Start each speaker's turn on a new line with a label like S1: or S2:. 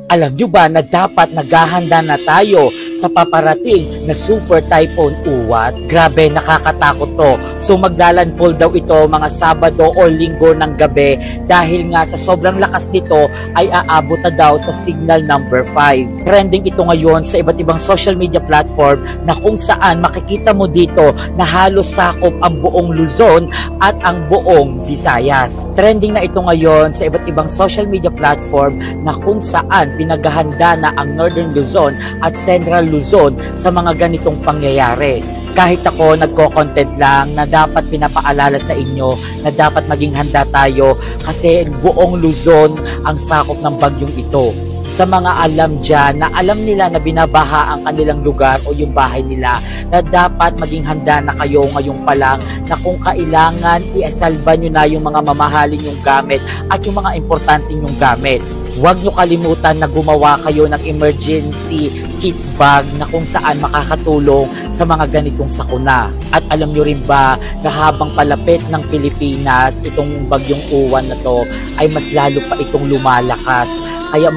S1: Alam nyo ba na dapat naghahanda na tayo sa paparating na Super Typhoon Uwat? Grabe, nakakatakot to. So maglalandfall daw ito mga Sabado o Linggo ng gabi dahil nga sa sobrang lakas nito ay aabot na daw sa signal number 5. Trending ito ngayon sa iba't ibang social media platform na kung saan makikita mo dito na halos sakop ang buong Luzon at ang buong Visayas. Trending na ito ngayon sa iba't ibang social media platform na kung saan pinaghahanda na ang Northern Luzon at Central Luzon sa mga ganitong pangyayari. Kahit ako nagko-content lang na dapat pinapaalala sa inyo na dapat maging handa tayo kasi buong Luzon ang sakop ng bagyong ito. Sa mga alam dyan na alam nila na binabaha ang kanilang lugar o yung bahay nila, na dapat maging handa na kayo ngayon pa lang na kung kailangan iasalba nyo na yung mga mamahalin yung gamit at yung mga importante yung gamit. Huwag nyo kalimutan na gumawa kayo ng emergency kit bag na kung saan makakatulong sa mga ganitong sakuna. At alam nyo rin ba na habang palapit ng Pilipinas itong bagyong Uwan na to ay mas lalo pa itong lumalakas. Kaya